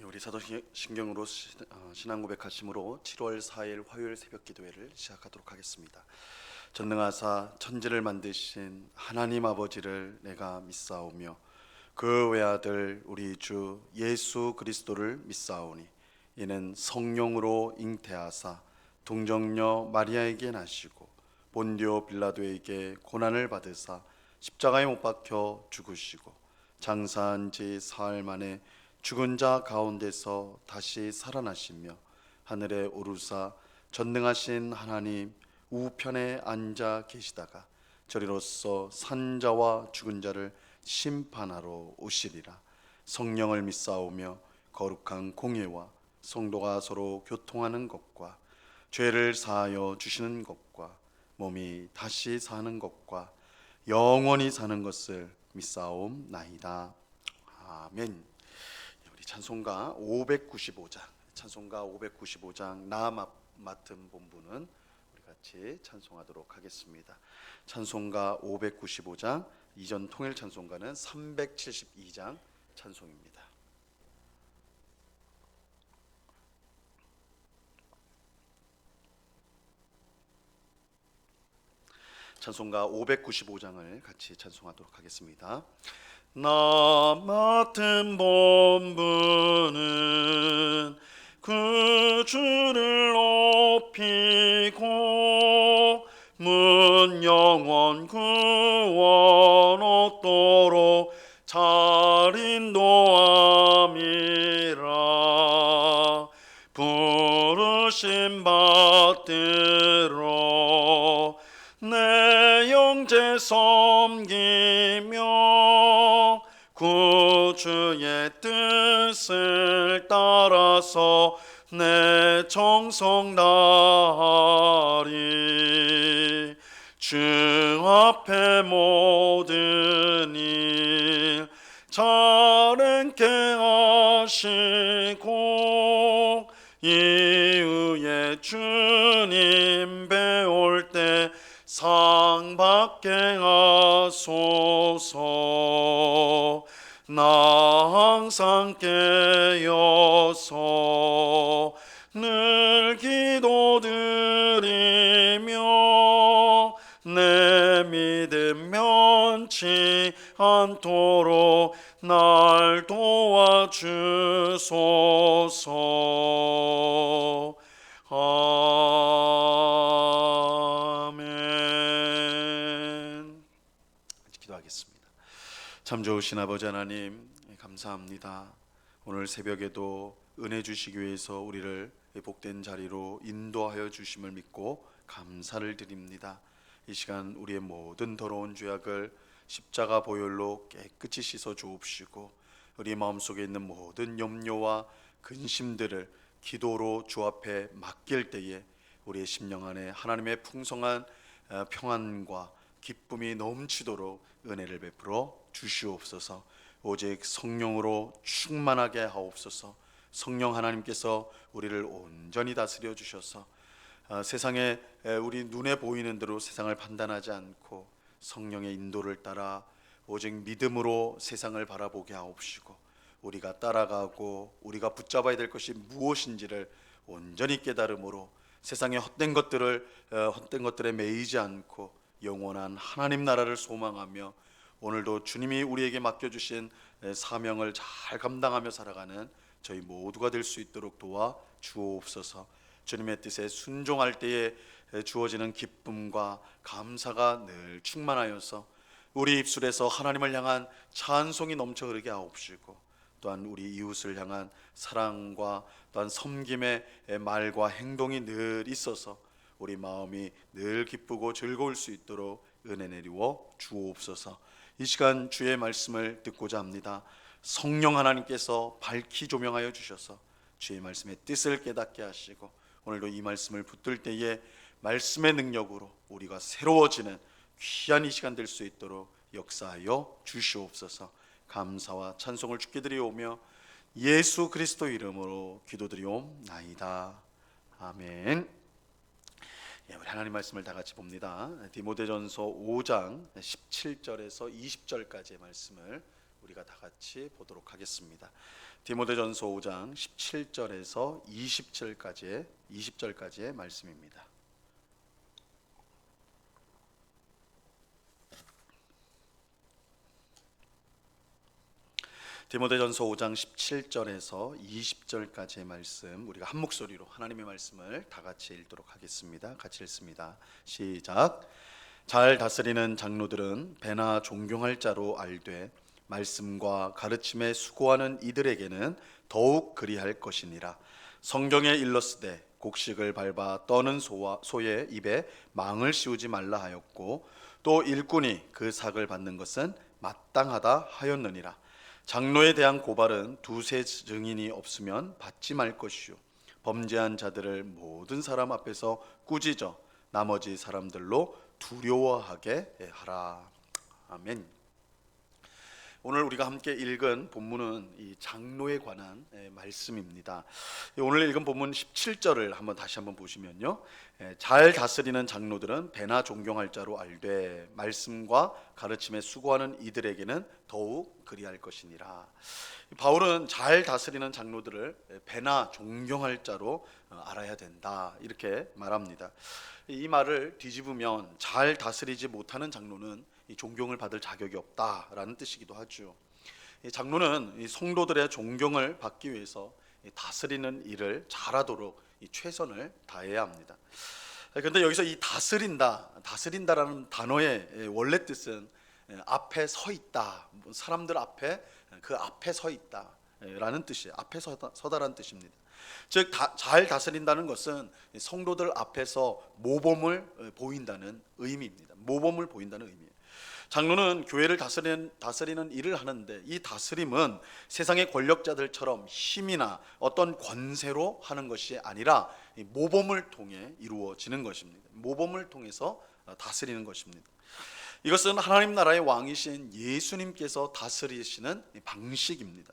우리 사도신경으로 신앙 고백하심으로 7월 4일 화요일 새벽 기도회를 시작하도록 하겠습니다. 전능하사 천지를 만드신 하나님 아버지를 내가 믿사오며 그 외아들 우리 주 예수 그리스도를 믿사오니 이는 성령으로 잉태하사 동정녀 마리아에게 나시고 본디오 빌라도에게 고난을 받으사 십자가에 못 박혀 죽으시고 장사한 지 사흘 만에 죽은 자 가운데서 다시 살아나시며 하늘에 오르사 전능하신 하나님 우편에 앉아 계시다가 저리로서 산자와 죽은 자를 심판하러 오시리라. 성령을 믿사오며 거룩한 공예와 성도가 서로 교통하는 것과 죄를 사하여 주시는 것과 몸이 다시 사는 것과 영원히 사는 것을 믿사옵나이다. 아멘. 우리 찬송가 595장 나 맡은 본부는 우리 같이 찬송하도록 하겠습니다. 찬송가 595장, 이전 통일 찬송가는 372장 찬송입니다. 찬송가 595장을 같이 찬송하도록 하겠습니다. 나 맡은 본부는 그 주를 높이고 문 영원 구원 얻도록 잘 인도함이라. 부르심 받들어 내 영제 섬기며 구주의 뜻을 따라서 내 정성 다하리. 주 앞에 모든 일 잘행케 하시고 이후에 주님 배울 때 상 받게 하소서. 나 항상 깨어서 늘 기도드리며 내 믿음 면치 않도록 날 도와주소서. 아멘. 기도하겠습니다. 참 좋으신 아버지 하나님, 감사합니다. 오늘 새벽에도 은혜 주시기 위해서 우리를 복된 자리로 인도하여 주심을 믿고 감사를 드립니다. 이 시간 우리의 모든 더러운 죄악을 십자가 보혈로 깨끗이 씻어 주옵시고 우리 마음속에 있는 모든 염려와 근심들을 기도로 주 앞에 맡길 때에 우리의 심령 안에 하나님의 풍성한 평안과 기쁨이 넘치도록 은혜를 베풀어 주시옵소서. 오직 성령으로 충만하게 하옵소서. 성령 하나님께서 우리를 온전히 다스려 주셔서 세상에 우리 눈에 보이는 대로 세상을 판단하지 않고 성령의 인도를 따라 오직 믿음으로 세상을 바라보게 하옵시고 우리가 따라가고 우리가 붙잡아야 될 것이 무엇인지를 온전히 깨달음으로 세상의 헛된 것들에 매이지 않고 영원한 하나님 나라를 소망하며 오늘도 주님이 우리에게 맡겨주신 사명을 잘 감당하며 살아가는 저희 모두가 될 수 있도록 도와 주옵소서. 주님의 뜻에 순종할 때에 주어지는 기쁨과 감사가 늘 충만하여서 우리 입술에서 하나님을 향한 찬송이 넘쳐 흐르게 하옵시고 또한 우리 이웃을 향한 사랑과 또한 섬김의 말과 행동이 늘 있어서 우리 마음이 늘 기쁘고 즐거울 수 있도록 은혜 내리워 주옵소서. 이 시간 주의 말씀을 듣고자 합니다. 성령 하나님께서 밝히 조명하여 주셔서 주의 말씀의 뜻을 깨닫게 하시고 오늘도 이 말씀을 붙들 때에 말씀의 능력으로 우리가 새로워지는 귀한 이 시간 될 수 있도록 역사하여 주시옵소서. 감사와 찬송을 주께 드리오며 예수 그리스도 이름으로 기도드리옵나이다. 아멘. 우리 하나님 말씀을 다 같이 봅니다. 디모데전서 5장 17절에서 20절까지의 말씀을 우리가 다 같이 보도록 하겠습니다. 디모데전서 5장 17절에서 20절까지의 말씀입니다. 디모데전서 5장 17절에서 20절까지의 말씀, 우리가 한 목소리로 하나님의 말씀을 다 같이 읽도록 하겠습니다. 같이 읽습니다. 시작. 잘 다스리는 장로들은 배나 존경할 자로 알되 말씀과 가르침에 수고하는 이들에게는 더욱 그리할 것이니라. 성경에 일렀으되 곡식을 밟아 떠는 소의 입에 망을 씌우지 말라 하였고, 또 일꾼이 그 삭을 받는 것은 마땅하다 하였느니라. 장로에 대한 고발은 두세 증인이 없으면 받지 말 것이요, 범죄한 자들을 모든 사람 앞에서 꾸짖어 나머지 사람들로 두려워하게 하라. 아멘. 오늘 우리가 함께 읽은 본문은 이 장로에 관한 말씀입니다. 오늘 읽은 본문 17절을 다시 한번 보시면요, 잘 다스리는 장로들은 배나 존경할 자로 알되 말씀과 가르침에 수고하는 이들에게는 더욱 그리할 것이니라. 바울은 잘 다스리는 장로들을 배나 존경할 자로 알아야 된다, 이렇게 말합니다. 이 말을 뒤집으면 잘 다스리지 못하는 장로는 이 존경을 받을 자격이 없다라는 뜻이기도 하죠. 이 장로는 이 성도들의 존경을 받기 위해서 이 다스리는 일을 잘하도록 이 최선을 다해야 합니다. 그런데 여기서 이 다스린다라는 단어의 원래 뜻은 앞에 서 있다, 사람들 앞에, 그 앞에 서 있다라는 뜻이에요. 앞에 서다라는 뜻입니다. 즉 잘 다스린다는 것은 성도들 앞에서 모범을 보인다는 의미입니다. 모범을 보인다는 의미예요. 장로는 교회를 다스리는 일을 하는데, 이 다스림은 세상의 권력자들처럼 힘이나 어떤 권세로 하는 것이 아니라 모범을 통해 이루어지는 것입니다. 모범을 통해서 다스리는 것입니다. 이것은 하나님 나라의 왕이신 예수님께서 다스리시는 방식입니다.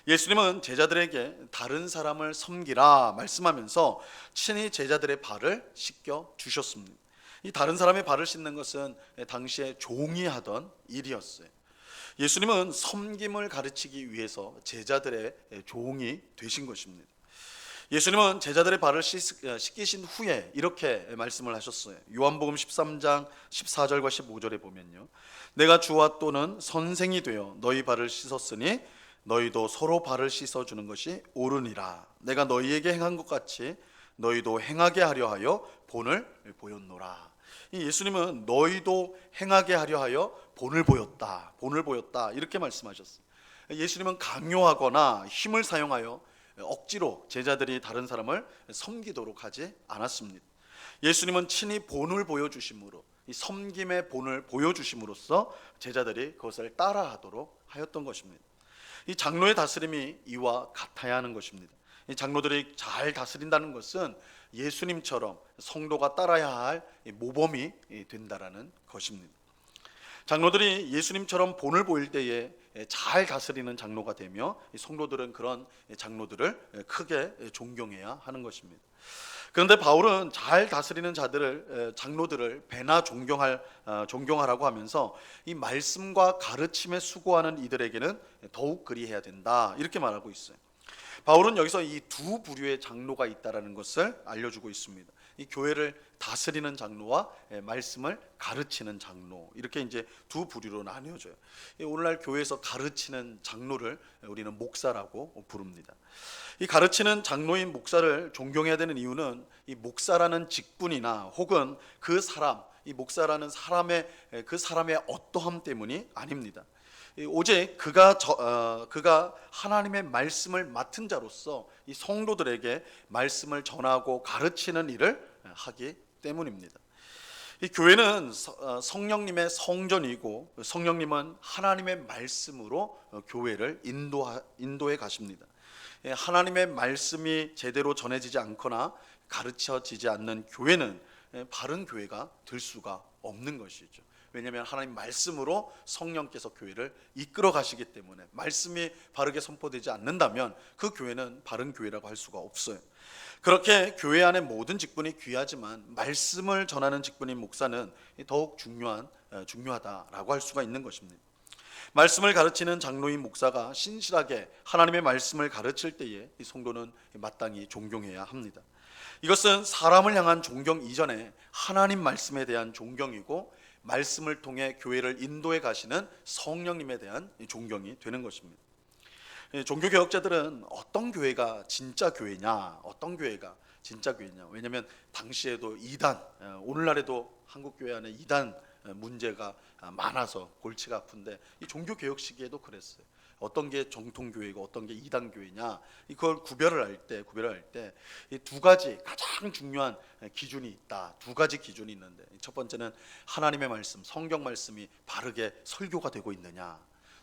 예수님은 제자들에게 다른 사람을 섬기라 말씀하면서 친히 제자들의 발을 씻겨 주셨습니다. 이 다른 사람의 발을 씻는 것은 당시에 종이 하던 일이었어요. 예수님은 섬김을 가르치기 위해서 제자들의 종이 되신 것입니다. 예수님은 제자들의 발을 씻기신 후에 이렇게 말씀을 하셨어요. 요한복음 13장 14절과 15절에 보면요, 내가 주와 또는 선생이 되어 너희 발을 씻었으니 너희도 서로 발을 씻어주는 것이 옳으니라. 내가 너희에게 행한 것 같이 너희도 행하게 하려 하여 본을 보였노라. 이 예수님은 너희도 행하게 하려 하여 본을 보였다 이렇게 말씀하셨어요. 예수님은 강요하거나 힘을 사용하여 억지로 제자들이 다른 사람을 섬기도록 하지 않았습니다. 예수님은 친히 본을 보여주심으로, 이 섬김의 본을 보여주심으로써 제자들이 그것을 따라하도록 하였던 것입니다. 이 장로의 다스림이 이와 같아야 하는 것입니다. 이 장로들이 잘 다스린다는 것은 예수님처럼 성도가 따라야 할 모범이 된다라는 것입니다. 장로들이 예수님처럼 본을 보일 때에 잘 다스리는 장로가 되며, 성도들은 그런 장로들을 크게 존경해야 하는 것입니다. 그런데 바울은 잘 다스리는 장로들을 배나 존경하라고 하면서 이 말씀과 가르침에 수고하는 이들에게는 더욱 그리해야 된다, 이렇게 말하고 있어요. 바울은 여기서 이 두 부류의 장로가 있다라는 것을 알려주고 있습니다. 이 교회를 다스리는 장로와 말씀을 가르치는 장로, 이렇게 이제 두 부류로 나뉘어져요. 오늘날 교회에서 가르치는 장로를 우리는 목사라고 부릅니다. 이 가르치는 장로인 목사를 존경해야 되는 이유는 이 목사라는 직분이나 혹은 이 목사라는 그 사람의 어떠함 때문이 아닙니다. 오직 그가 하나님의 말씀을 맡은 자로서 이 성도들에게 말씀을 전하고 가르치는 일을 하기 때문입니다. 이 교회는 성령님의 성전이고, 성령님은 하나님의 말씀으로 교회를 인도해 가십니다. 하나님의 말씀이 제대로 전해지지 않거나 가르쳐지지 않는 교회는 바른 교회가 될 수가 없는 것이죠. 왜냐하면 하나님 말씀으로 성령께서 교회를 이끌어 가시기 때문에, 말씀이 바르게 선포되지 않는다면 그 교회는 바른 교회라고 할 수가 없어요. 그렇게 교회 안의 모든 직분이 귀하지만 말씀을 전하는 직분인 목사는 더욱 중요하다라고 할 수가 있는 것입니다. 말씀을 가르치는 장로인 목사가 신실하게 하나님의 말씀을 가르칠 때에 이 성도는 마땅히 존경해야 합니다. 이것은 사람을 향한 존경 이전에 하나님 말씀에 대한 존경이고, 말씀을 통해 교회를 인도해 가시는 성령님에 대한 존경이 되는 것입니다. 종교개혁자들은 어떤 교회가 진짜 교회냐, 어떤 교회가 진짜 교회냐, 왜냐하면 당시에도 이단, 오늘날에도 한국교회 안에 이단 문제가 많아서 골치가 아픈데, 이 종교개혁 시기에도 그랬어요. 어떤 게 정통교회고 어떤 게 이단교회냐, 이걸 구별을 할 때 이 두 가지 가장 중요한 기준이 있다. 두 가지 기준이 있는데, 첫 번째는 하나님의 말씀, 성경 말씀이 바르게 설교가 되고 있느냐,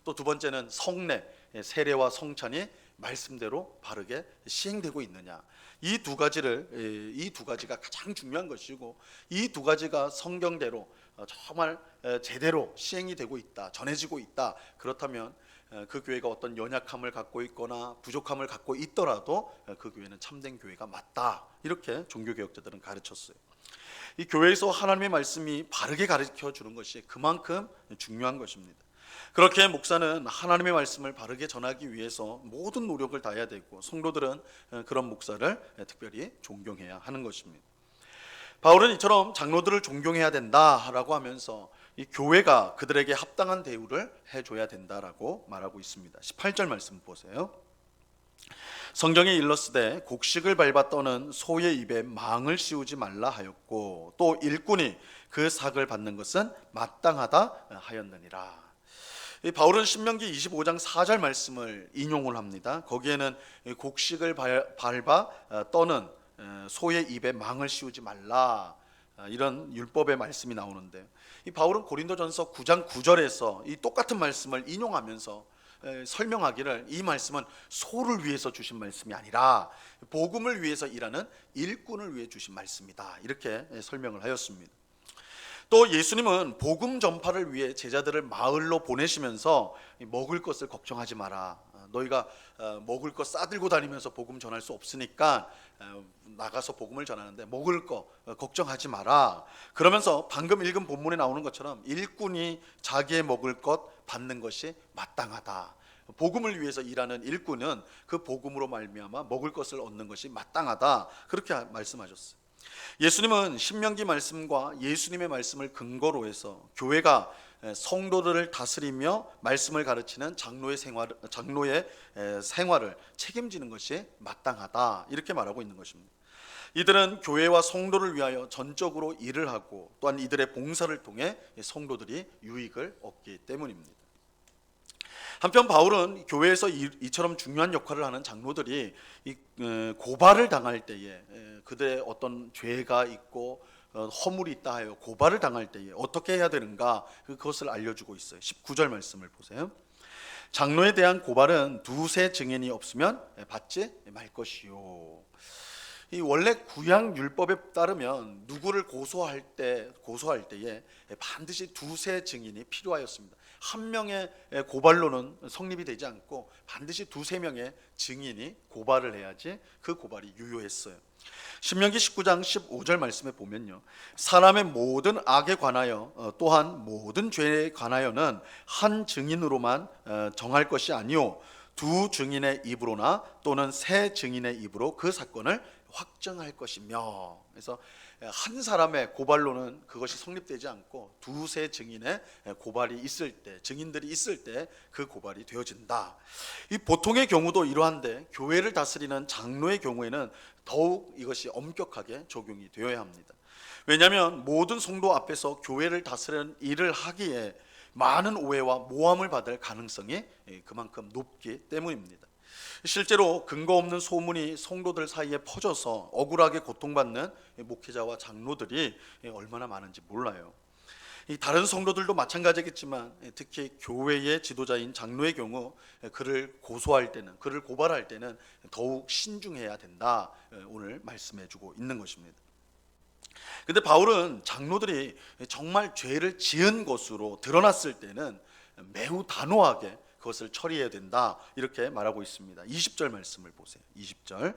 또 두 번째는 성례, 세례와 성찬이 말씀대로 바르게 시행되고 있느냐. 이 두 가지가 가장 중요한 것이고, 이 두 가지가 성경대로 정말 제대로 시행이 되고 있다, 전해지고 있다, 그렇다면 그 교회가 어떤 연약함을 갖고 있거나 부족함을 갖고 있더라도 그 교회는 참된 교회가 맞다, 이렇게 종교개혁자들은 가르쳤어요. 이 교회에서 하나님의 말씀이 바르게 가르쳐 주는 것이 그만큼 중요한 것입니다. 그렇게 목사는 하나님의 말씀을 바르게 전하기 위해서 모든 노력을 다해야 되고, 성도들은 그런 목사를 특별히 존경해야 하는 것입니다. 바울은 이처럼 장로들을 존경해야 된다라고 하면서 이 교회가 그들에게 합당한 대우를 해줘야 된다라고 말하고 있습니다. 18절 말씀 보세요. 성경에 일렀으되 곡식을 밟아 떠는 소의 입에 망을 씌우지 말라 하였고, 또 일꾼이 그 삭을 받는 것은 마땅하다 하였느니라. 바울은 신명기 25장 4절 말씀을 인용을 합니다. 거기에는 곡식을 밟아 떠는 소의 입에 망을 씌우지 말라, 이런 율법의 말씀이 나오는데, 이 바울은 고린도전서 9장 9절에서 이 똑같은 말씀을 인용하면서 설명하기를, 이 말씀은 소를 위해서 주신 말씀이 아니라 복음을 위해서 일하는 일꾼을 위해 주신 말씀이다, 이렇게 설명을 하였습니다. 또 예수님은 복음 전파를 위해 제자들을 마을로 보내시면서 먹을 것을 걱정하지 마라, 너희가 먹을 것 싸들고 다니면서 복음 전할 수 없으니까 나가서 복음을 전하는데 먹을 거 걱정하지 마라, 그러면서 방금 읽은 본문에 나오는 것처럼 일꾼이 자기의 먹을 것 받는 것이 마땅하다, 복음을 위해서 일하는 일꾼은 그 복음으로 말미암아 먹을 것을 얻는 것이 마땅하다, 그렇게 말씀하셨어요. 예수님은 신명기 말씀과 예수님의 말씀을 근거로 해서 교회가 성도들을 다스리며 말씀을 가르치는 장로의 생활을 책임지는 것이 마땅하다, 이렇게 말하고 있는 것입니다. 이들은 교회와 성도를 위하여 전적으로 일을 하고, 또한 이들의 봉사를 통해 성도들이 유익을 얻기 때문입니다. 한편 바울은 교회에서 이처럼 중요한 역할을 하는 장로들이 고발을 당할 때에, 그들의 어떤 죄가 있고 허물이 있다 하여 고발을 당할 때에 어떻게 해야 되는가, 그것을 알려주고 있어요. 19절 말씀을 보세요. 장로에 대한 고발은 두세 증인이 없으면 받지 말 것이요. 이 원래 구약 율법에 따르면 누구를 고소할 때에 반드시 두세 증인이 필요하였습니다. 한 명의 고발로는 성립이 되지 않고 반드시 두세 명의 증인이 고발을 해야지 그 고발이 유효했어요. 신명기 19장 15절 말씀에 보면요, 사람의 모든 악에 관하여 또한 모든 죄에 관하여는 한 증인으로만 정할 것이 아니요 두 증인의 입으로나 또는 세 증인의 입으로 그 사건을 확정할 것이며, 그래서 한 사람의 고발로는 그것이 성립되지 않고 두세 증인의 고발이 있을 때, 증인들이 있을 때 그 고발이 되어진다. 이 보통의 경우도 이러한데 교회를 다스리는 장로의 경우에는 더욱 이것이 엄격하게 적용이 되어야 합니다. 왜냐하면 모든 성도 앞에서 교회를 다스리는 일을 하기에 많은 오해와 모함을 받을 가능성이 그만큼 높기 때문입니다. 실제로 근거 없는 소문이 성도들 사이에 퍼져서 억울하게 고통받는 목회자와 장로들이 얼마나 많은지 몰라요. 다른 성도들도 마찬가지겠지만 특히 교회의 지도자인 장로의 경우 그를 고소할 때는, 그를 고발할 때는 더욱 신중해야 된다, 오늘 말씀해주고 있는 것입니다. 근데 바울은 장로들이 정말 죄를 지은 것으로 드러났을 때는 매우 단호하게 그것을 처리해야 된다, 이렇게 말하고 있습니다. 20절 말씀을 보세요. 20절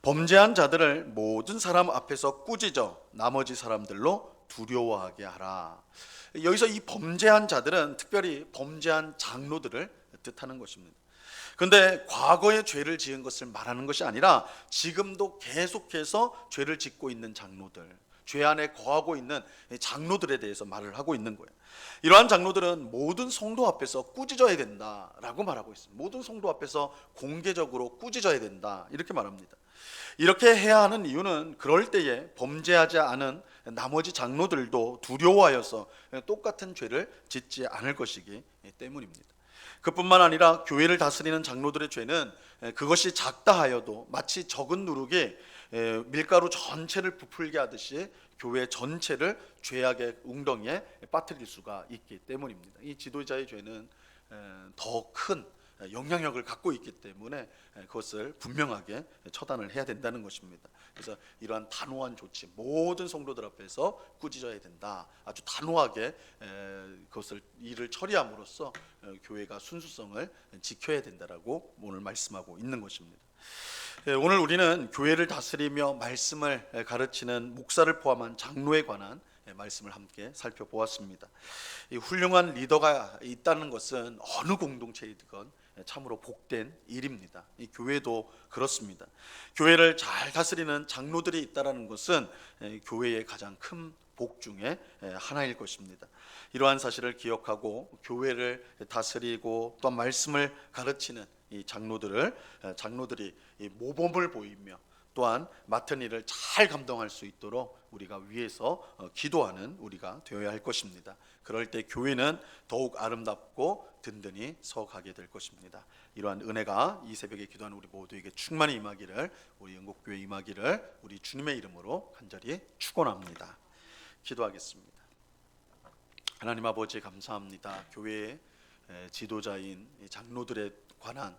범죄한 자들을 모든 사람 앞에서 꾸짖어 나머지 사람들로 두려워하게 하라. 여기서 이 범죄한 자들은 특별히 범죄한 장로들을 뜻하는 것입니다. 그런데 과거에 죄를 지은 것을 말하는 것이 아니라 지금도 계속해서 죄를 짓고 있는 장로들, 죄 안에 거하고 있는 장로들에 대해서 말을 하고 있는 거예요. 이러한 장로들은 모든 성도 앞에서 꾸짖어야 된다라고 말하고 있습니다. 모든 성도 앞에서 공개적으로 꾸짖어야 된다, 이렇게 말합니다. 이렇게 해야 하는 이유는 그럴 때에 범죄하지 않은 나머지 장로들도 두려워하여서 똑같은 죄를 짓지 않을 것이기 때문입니다. 그뿐만 아니라 교회를 다스리는 장로들의 죄는 그것이 작다 하여도 마치 적은 누룩이 밀가루 전체를 부풀게 하듯이 교회 전체를 죄악의 웅덩이에 빠뜨릴 수가 있기 때문입니다. 이 지도자의 죄는 더 큰 영향력을 갖고 있기 때문에 그것을 분명하게 처단을 해야 된다는 것입니다. 그래서 이러한 단호한 조치, 모든 성도들 앞에서 꾸짖어야 된다. 아주 단호하게 그것을 일을 처리함으로써 교회가 순수성을 지켜야 된다라고 오늘 말씀하고 있는 것입니다. 오늘 우리는 교회를 다스리며 말씀을 가르치는 목사를 포함한 장로에 관한 말씀을 함께 살펴보았습니다. 이 훌륭한 리더가 있다는 것은 어느 공동체이든 참으로 복된 일입니다. 이 교회도 그렇습니다. 교회를 잘 다스리는 장로들이 있다는 것은 교회의 가장 큰 복 중에 하나일 것입니다. 이러한 사실을 기억하고 교회를 다스리고 또 말씀을 가르치는 이 장로들이 이 모범을 보이며 또한 맡은 일을 잘 감당할 수 있도록 우리가 위에서 기도하는 우리가 되어야 할 것입니다. 그럴 때 교회는 더욱 아름답고 든든히 서가게 될 것입니다. 이러한 은혜가 이 새벽에 기도하는 우리 모두에게 충만히 임하기를, 우리 영국교회 임하기를 우리 주님의 이름으로 간절히 축원합니다. 기도하겠습니다. 하나님 아버지, 감사합니다. 교회의 지도자인 장로들에 관한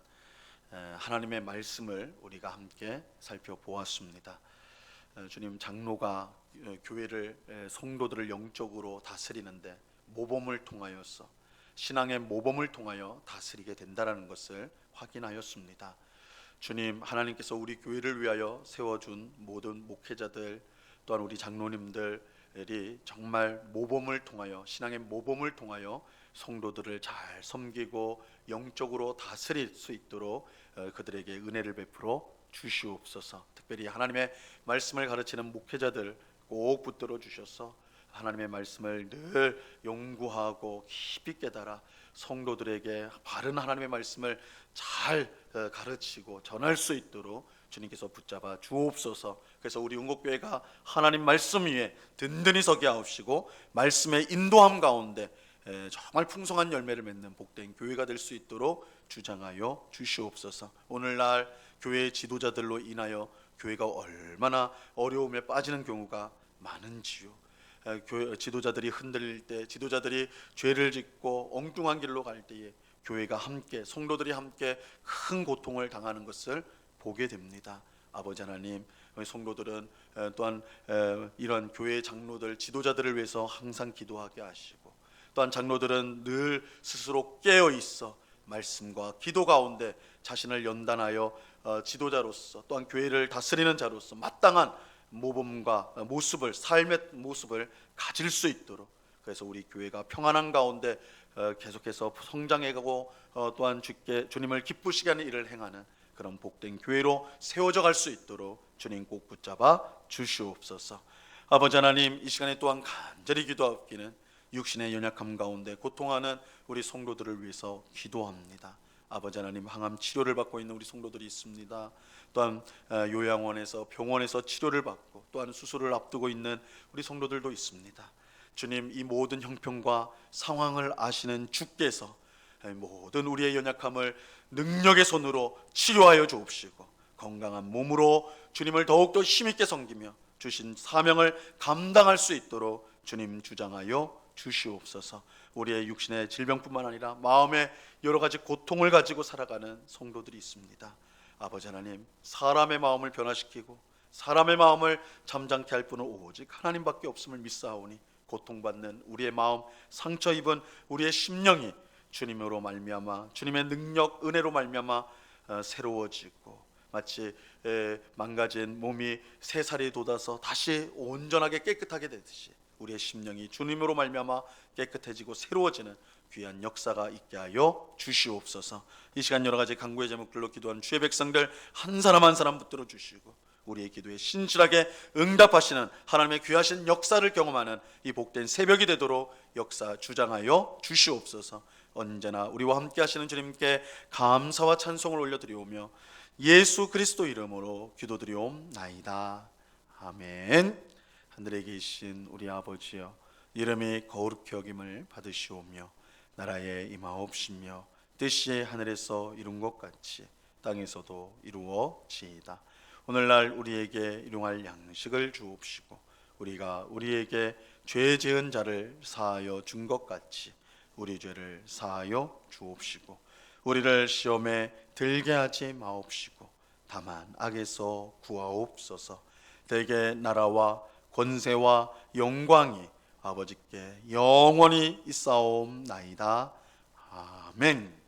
하나님의 말씀을 우리가 함께 살펴보았습니다. 주님, 장로가 교회를, 성도들을 영적으로 다스리는데 모범을 통하여서, 신앙의 모범을 통하여 다스리게 된다는 것을 확인하였습니다. 주님, 하나님께서 우리 교회를 위하여 세워준 모든 목회자들 또한 우리 장로님들이 정말 모범을 통하여, 신앙의 모범을 통하여 성도들을 잘 섬기고 영적으로 다스릴 수 있도록 그들에게 은혜를 베풀어 주시옵소서. 특별히 하나님의 말씀을 가르치는 목회자들 꼭 붙들어 주셔서 하나님의 말씀을 늘 연구하고 깊이 깨달아 성도들에게 바른 하나님의 말씀을 잘 가르치고 전할 수 있도록 주님께서 붙잡아 주옵소서. 그래서 우리 영국교회가 하나님 말씀 위에 든든히 서게 하옵시고 말씀의 인도함 가운데 정말 풍성한 열매를 맺는 복된 교회가 될 수 있도록 주장하여 주시옵소서. 오늘날 교회의 지도자들로 인하여 교회가 얼마나 어려움에 빠지는 경우가 많은지요. 지도자들이 흔들릴 때, 지도자들이 죄를 짓고 엉뚱한 길로 갈 때에 교회가 함께, 성도들이 함께 큰 고통을 당하는 것을 보게 됩니다. 아버지 하나님, 성도들은 또한 이런 교회 장로들, 지도자들을 위해서 항상 기도하게 하시고, 또한 장로들은 늘 스스로 깨어 있어 말씀과 기도 가운데 자신을 연단하여 지도자로서 또한 교회를 다스리는 자로서 마땅한 모범과 모습을, 삶의 모습을 가질 수 있도록, 그래서 우리 교회가 평안한 가운데 계속해서 성장해가고 또한 주님을 기쁘시게 하는 일을 행하는 그런 복된 교회로 세워져 갈 수 있도록 주님 꼭 붙잡아 주시옵소서. 아버지 하나님, 이 시간에 또한 간절히 기도하옵기는 육신의 연약함 가운데 고통하는 우리 성도들을 위해서 기도합니다. 아버지 하나님, 항암 치료를 받고 있는 우리 성도들이 있습니다. 또한 요양원에서, 병원에서 치료를 받고 또한 수술을 앞두고 있는 우리 성도들도 있습니다. 주님, 이 모든 형편과 상황을 아시는 주께서 모든 우리의 연약함을 능력의 손으로 치료하여 주옵시고 건강한 몸으로 주님을 더욱더 힘있게 섬기며 주신 사명을 감당할 수 있도록 주님 주장하여 주시옵소서. 우리의 육신의 질병뿐만 아니라 마음의 여러 가지 고통을 가지고 살아가는 성도들이 있습니다. 아버지 하나님, 사람의 마음을 변화시키고 사람의 마음을 잠잠케 할 분은 오직 하나님밖에 없음을 믿사오니 고통받는 우리의 마음, 상처 입은 우리의 심령이 주님으로 말미암아, 주님의 능력, 은혜로 말미암아 새로워지고 마치 망가진 몸이 새살이 돋아서 다시 온전하게 깨끗하게 되듯이 우리의 심령이 주님으로 말미암아 깨끗해지고 새로워지는 귀한 역사가 있게 하여 주시옵소서. 이 시간 여러 가지 간구의 제목들로 기도한 주의 백성들 한 사람 한 사람 붙들어 주시고 우리의 기도에 신실하게 응답하시는 하나님의 귀하신 역사를 경험하는 이 복된 새벽이 되도록 역사 주장하여 주시옵소서. 언제나 우리와 함께 하시는 주님께 감사와 찬송을 올려드리오며 예수 그리스도 이름으로 기도드리옵나이다. 아멘. 하늘에 계신 우리 아버지여, 이름이 거룩히 여김을 받으시오며 나라에 임하옵시며 뜻이 하늘에서 이룬 것 같이 땅에서도 이루어지이다. 오늘날 우리에게 일용할 양식을 주옵시고 우리가 우리에게 죄 지은 자를 사하여 준 것 같이 우리 죄를 사하여 주옵시고 우리를 시험에 들게 하지 마옵시고 다만 악에서 구하옵소서. 대개 나라와 권세와 영광이 아버지께 영원히 있사옵나이다. 아멘.